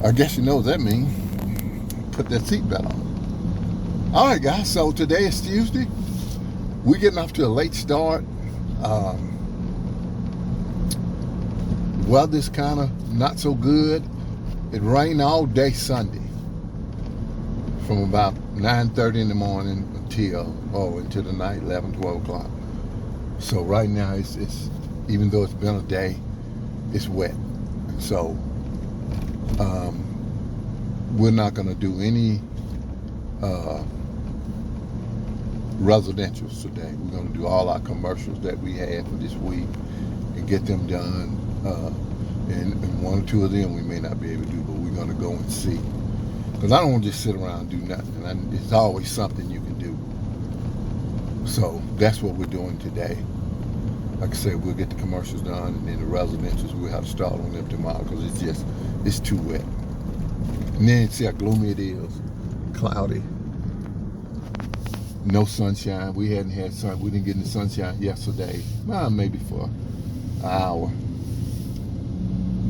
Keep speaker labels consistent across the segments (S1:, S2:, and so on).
S1: I guess you know what that means. Put that seatbelt on. All right, guys. So today is Tuesday. We're getting off to a late start. Weather's kind of not so good. It rained all day Sunday, from about 9:30 in the morning into the night, 11, 12 o'clock. So right now, it's even though it's been a day, it's wet. So we're not going to do any residentials today. We're going to do all our commercials that we had for this week and get them done. And one or two of them we may not be able to do, but we're going to go and see. Because I don't want to just sit around and do nothing. It's always something you can do. So that's what we're doing today. Like I said, we'll get the commercials done, and then the residentials, we'll have to start on them tomorrow because it's too wet. And then see how gloomy it is, cloudy, no sunshine. We hadn't had sun. We didn't get any sunshine yesterday, maybe for an hour,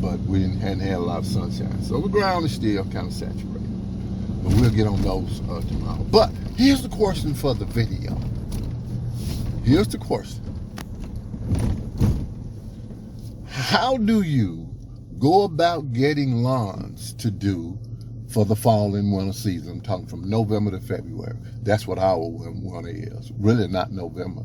S1: but we hadn't had a lot of sunshine. So the ground is still kind of saturated, but we'll get on those tomorrow. But here's the question for the video. Here's the question. How do you go about getting lawns to do for the fall and winter season? I'm talking from November to February. That's what our winter is. Really not November,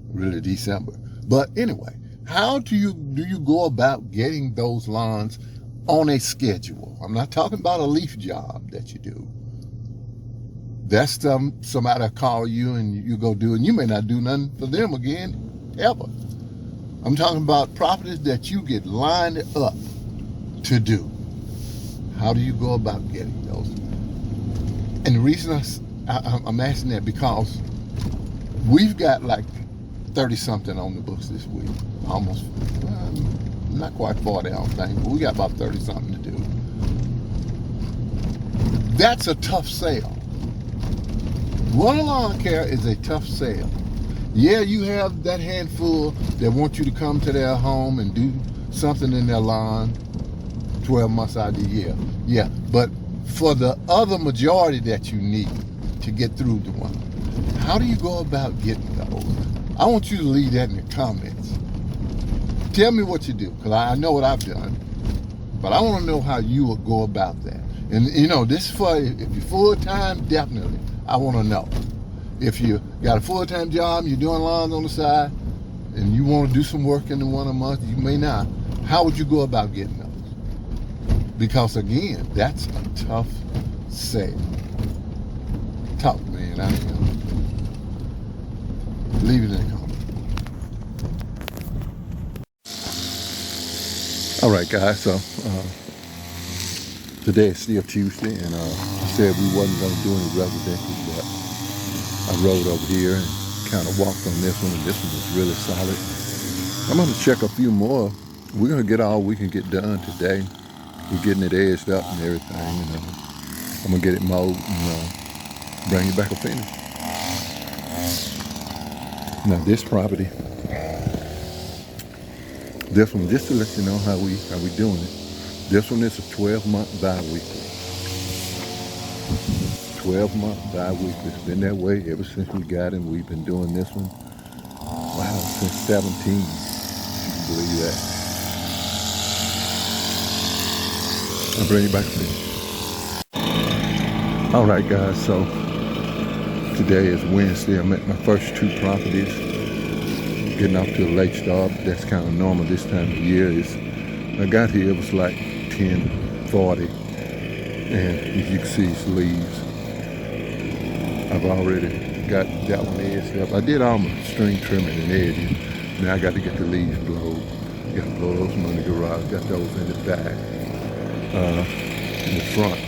S1: really December. But anyway, how do you go about getting those lawns on a schedule? I'm not talking about a leaf job that you do. That's somebody will call you and you go do it, and you may not do nothing for them again, ever. I'm talking about properties that you get lined up to do. How do you go about getting those? And the reason I'm asking that, because we've got like 30-something on the books this week. Almost, not quite 40, I don't think, but we got about 30-something to do. That's a tough sale. Running lawn care is a tough sale. Yeah, you have that handful that want you to come to their home and do something in their lawn 12 months out of the year. Yeah, but for the other majority that you need to get through the one, how do you go about getting those? I want you to leave that in the comments. Tell me what you do, because I know what I've done, but I want to know how you will go about that. And this is for, if you're full-time, definitely, I want to know. If you got a full-time job, you're doing lawns on the side, and you want to do some work in the winter month, you may not. How would you go about getting those? Because again, that's a tough sale. Tough, man. I am. Leave it in the comments. All right, guys. So today is still Tuesday, and I said we wasn't going to do any residential, but I rode over here and kind of walked on this one, and this one was really solid. I'm going to check a few more. We're going to get all we can get done today. We're getting it edged up and everything, and I'm going to get it mowed and bring it back a finish. Now this property, this one, just to let you know how we doing it. This one is a 12-month bi-weekly. 12-month bi-weekly. It's been that way ever since we got it. We've been doing this one, wow, since 17. If you can believe that. I'll bring you back to me. All right, guys. So today is Wednesday. I'm at my first two properties. Getting off to a late start. That's kind of normal this time of year. I got here, it was like 10:40, and as you can see, it's leaves. I've already got that one edged up. I did all my string trimming and edging. Now I got to get the leaves blowed. Got to blow those in the garage. Got those in the back. In the front,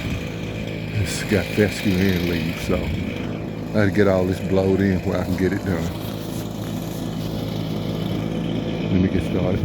S1: it's got fescue and leaves, so I got to get all this blowed in where I can get it done. Let me get started.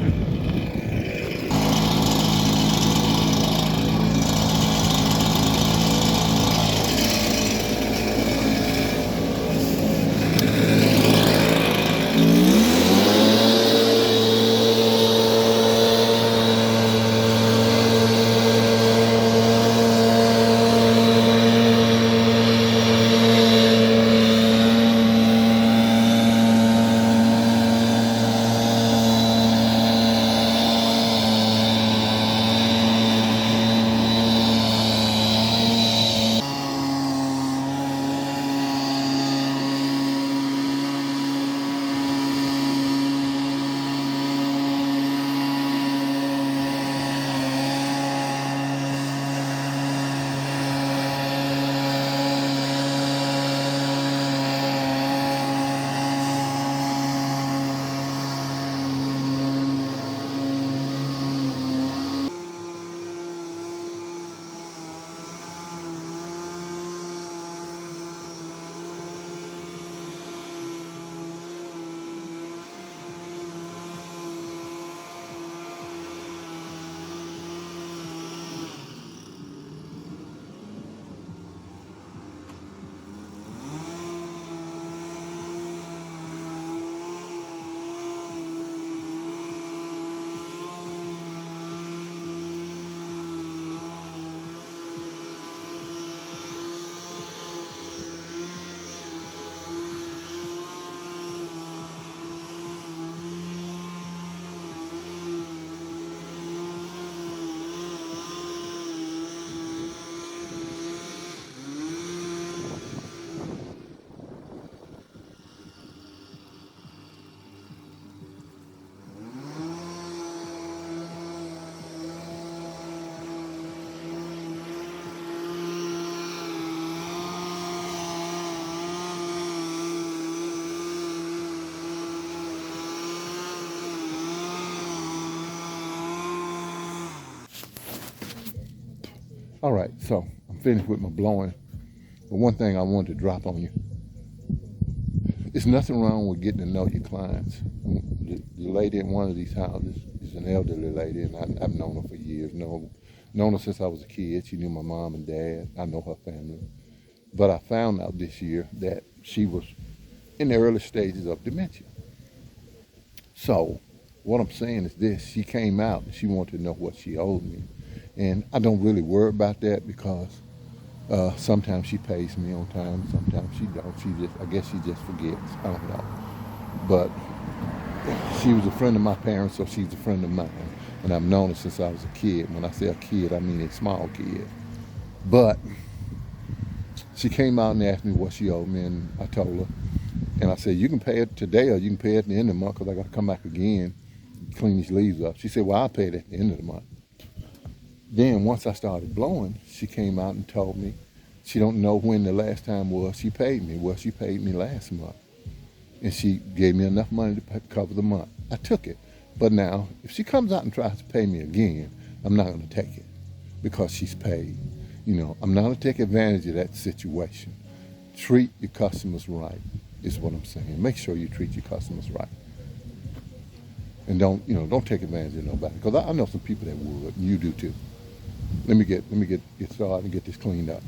S1: All right, so I'm finished with my blowing. But one thing I wanted to drop on you, there's nothing wrong with getting to know your clients. The lady in one of these houses is an elderly lady, and I've known her for years. Known her since I was a kid. She knew my mom and dad. I know her family. But I found out this year that she was in the early stages of dementia. So what I'm saying is this: she came out and she wanted to know what she owed me, and I don't really worry about that because sometimes she pays me on time, sometimes she don't. I guess she just forgets. I don't know. But she was a friend of my parents, so she's a friend of mine. And I've known her since I was a kid. When I say a kid, I mean a small kid. But she came out and asked me what she owed me, and I told her. And I said, you can pay it today or you can pay it at the end of the month because I got to come back again and clean these leaves up. She said, well, I'll pay it at the end of the month. Then once I started blowing, she came out and told me she don't know when the last time was she paid me. Well, she paid me last month. And she gave me enough money to cover the month. I took it. But now, if she comes out and tries to pay me again, I'm not going to take it because she's paid. I'm not going to take advantage of that situation. Treat your customers right is what I'm saying. Make sure you treat your customers right. And don't take advantage of nobody. Because I know some people that would, and you do too. Let me get started and get this cleaned up.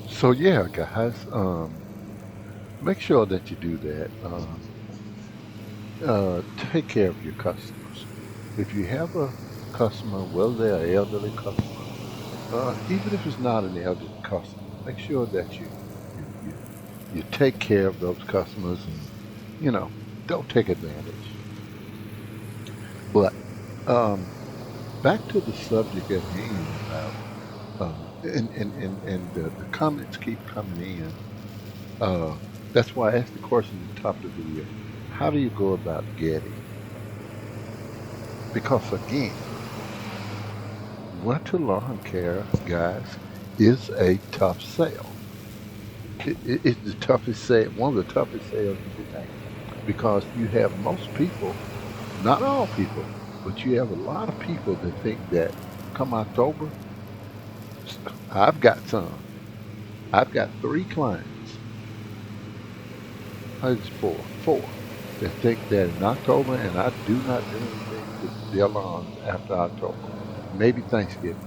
S1: So yeah, guys, make sure that you do that. Take care of your customers. If you have a customer, whether they're an elderly customer, even if it's not an elderly customer, make sure that you take care of those customers and don't take advantage. But um, back to the subject at hand about and the comments keep coming in. Uh, that's why I asked the question at the top of the video. How do you go about getting? Because again, winter lawn care, guys, is a tough sale. It's the toughest sale, one of the toughest sales you can make. Because you have most people, not all people, but you have a lot of people that think that come October, I've got some. I've got 3 clients. It's four that think that in October, and I do not do anything to their lawns after October. Maybe Thanksgiving.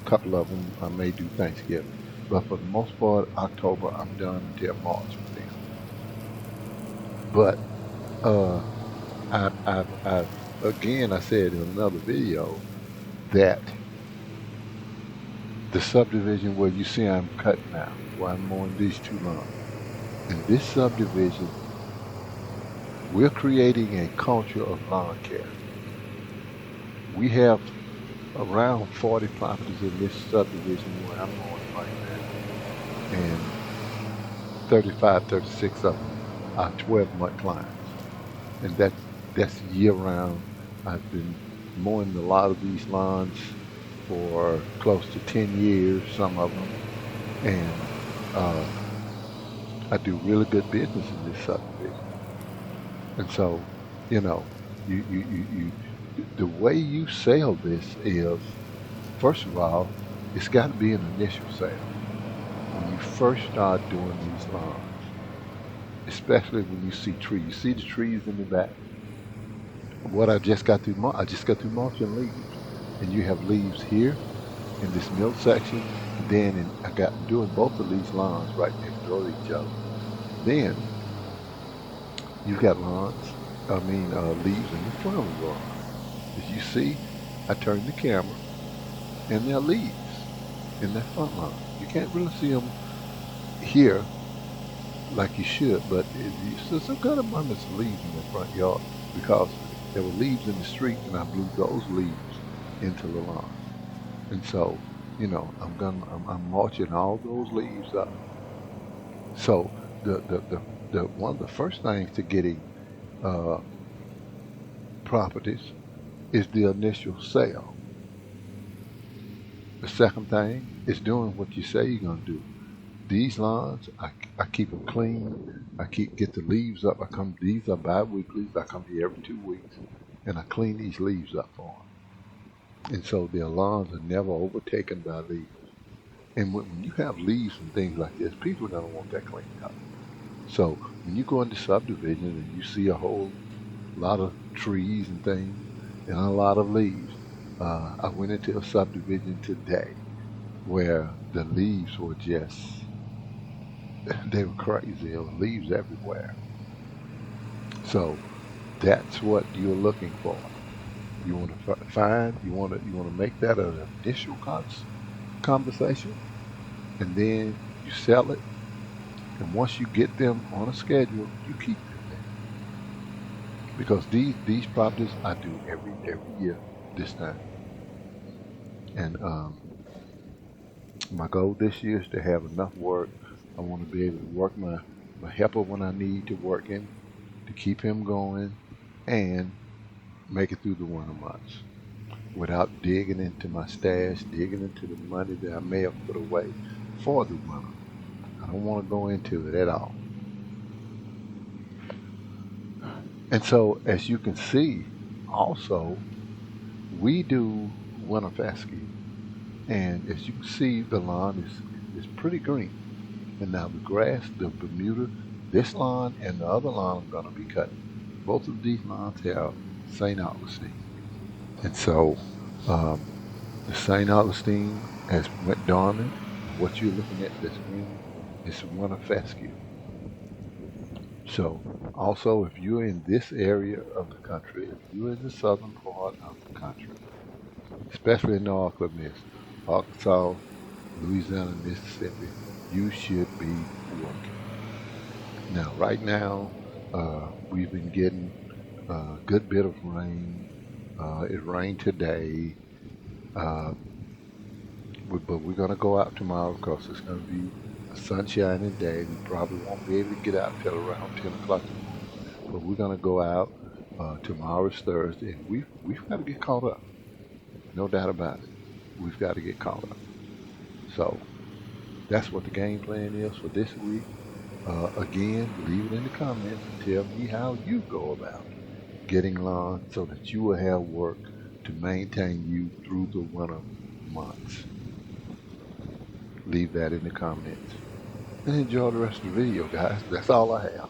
S1: A couple of them I may do Thanksgiving, but for the most part, October I'm done until March with them. But uh, I again I said in another video that the subdivision where you see I'm cutting now, where I'm mowing these 2 lawns. In this subdivision, we're creating a culture of lawn care. We have around 40 properties in this subdivision where I'm mowing right now. And 35, 36 of them are 12-month clients. And that's year round. I've been mowing a lot of these lawns for close to 10 years, some of them. And I do really good business in this subdivision. And so, you know, you the way you sell this is, first of all, it's got to be an initial sale. When you first start doing these lawns, especially when you see trees. You see the trees in the back? What I just got through mulching leaves. And you have leaves here in this middle section. Then I got doing both of these lawns right next door to each other. Then you've got leaves in the front of the lawn. As you see, I turned the camera and there are leaves in that front lawn. You can't really see them here like you should, but there's some good abundance of leaves in the front yard because there were leaves in the street and I blew those leaves into the lawn. And so, I'm mulching all those leaves up. So the one of the first things to getting uh, properties is the initial sale. The second thing is doing what you say you're going to do. These lawns, I keep them clean. I get the leaves up. These are bi-weeklies. I come here every 2 weeks and I clean these leaves up for them. And so their lawns are never overtaken by leaves. And when you have leaves and things like this, people are going to want that cleaned up. So when you go into subdivision and you see a whole lot of trees and things and a lot of leaves, I went into a subdivision today where the leaves were just, they were crazy. There were leaves everywhere. So that's what you're looking for. You want to you want to make that an initial conversation, and then you sell it. And once you get them on a schedule, you keep them there. Because these properties I do every year this time. And my goal this year is to have enough work. I want to be able to work my helper when I need to work him, to keep him going, and make it through the winter months without digging into my stash, digging into the money that I may have put away for the winter. I don't want to go into it at all. And so, as you can see, also, we do winter fescue. And as you can see, the lawn is pretty green. And now the grass, the Bermuda, this lawn and the other lawn I'm going to be cutting. Both of these lawns have St. Augustine. And so the St. Augustine has went dormant. What you're looking at this green is winter fescue. So also, if you're in this area of the country, if you're in the southern part of the country, especially in the Arkansas, Louisiana, Mississippi, you should be working. Now, right now, we've been getting a good bit of rain. It rained today, but we're going to go out tomorrow because it's going to be a sunshiny day. We probably won't be able to get out till around 10 o'clock in the morning. But we're going to go out. Tomorrow is Thursday, and we've got to get caught up. No doubt about it. We've got to get caught up. So that's what the game plan is for this week. Again, leave it in the comments and tell me how you go about getting lawn so that you will have work to maintain you through the winter months. Leave that in the comments. And enjoy the rest of the video, guys. That's all I have.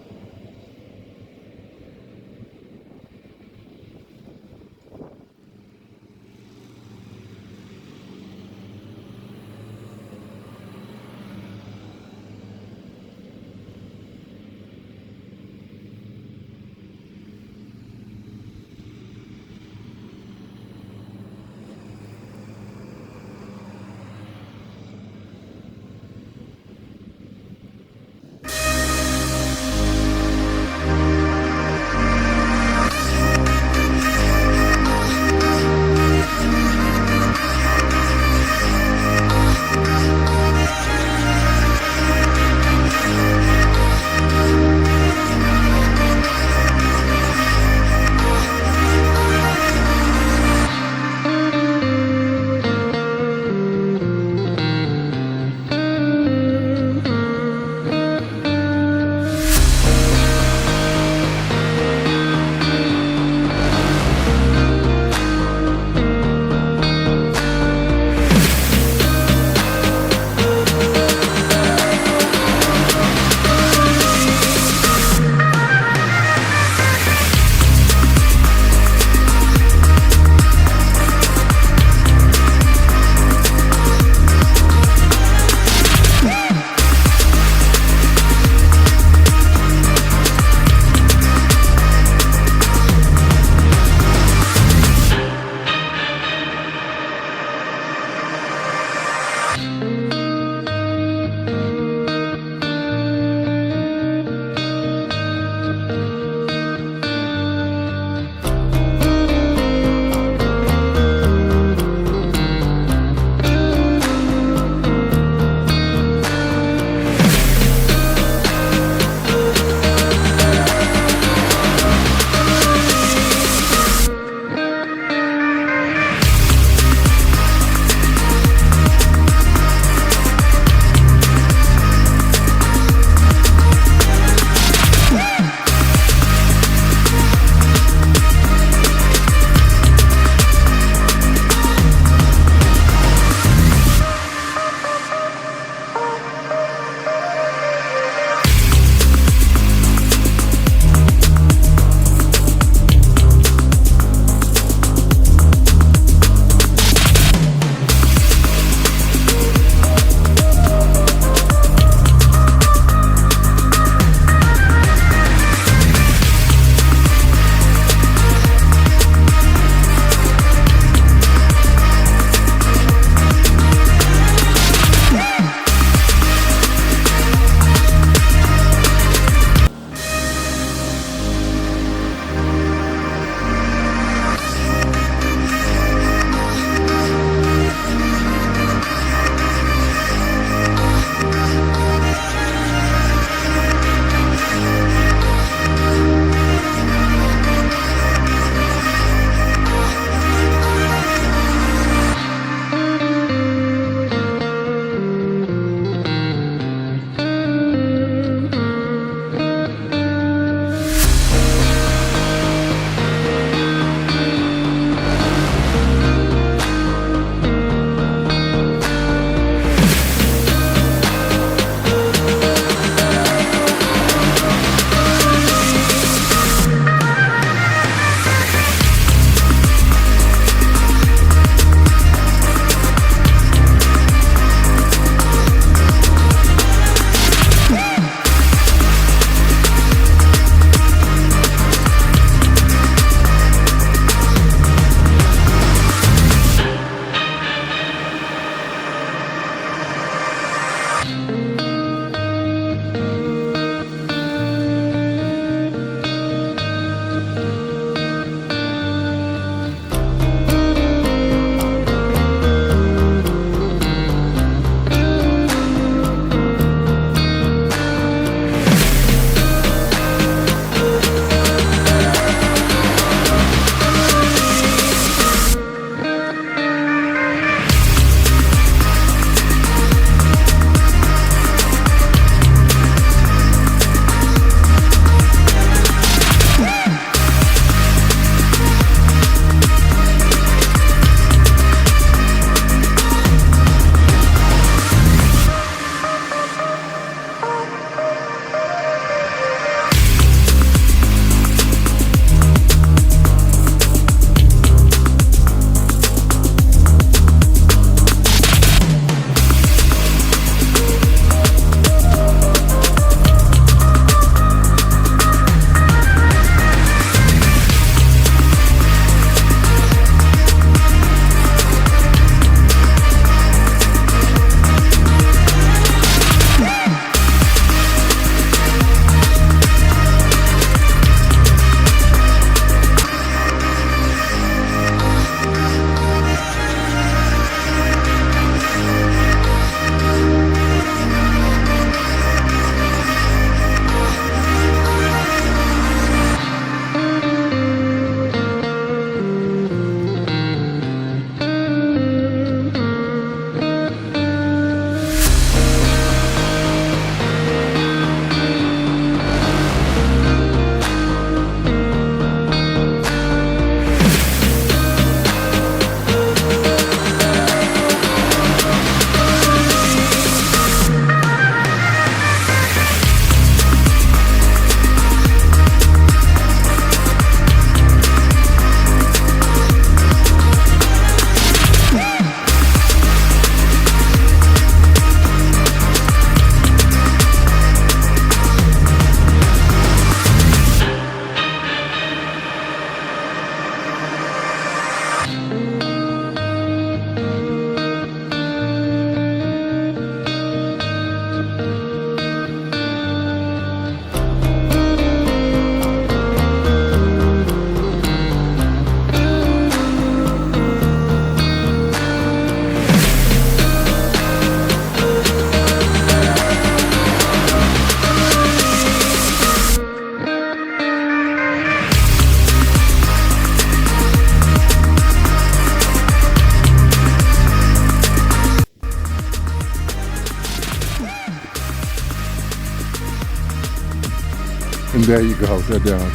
S1: There you go. They're down.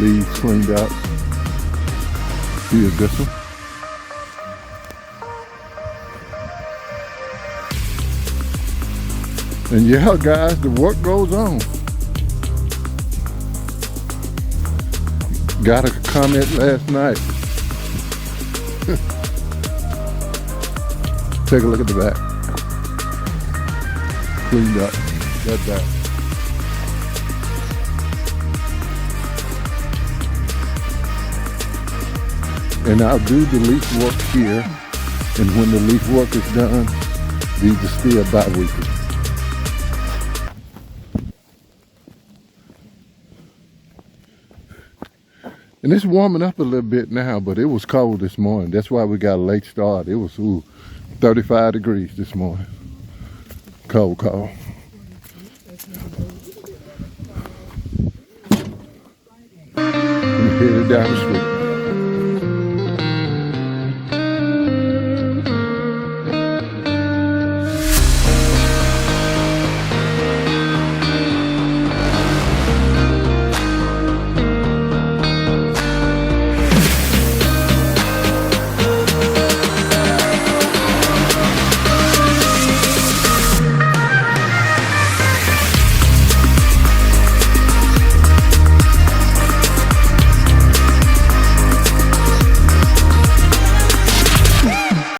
S1: Leaves cleaned up. Here's this one. And yeah, guys, the work goes on. Got a comment last night. Take a look at the back. Cleaned up. Got that. And I'll do the leaf work here. And when the leaf work is done, these are still bi-weekly. And it's warming up a little bit now, but it was cold this morning. That's why we got a late start. It was 35 degrees this morning. Cold, cold. I'm headed down the street.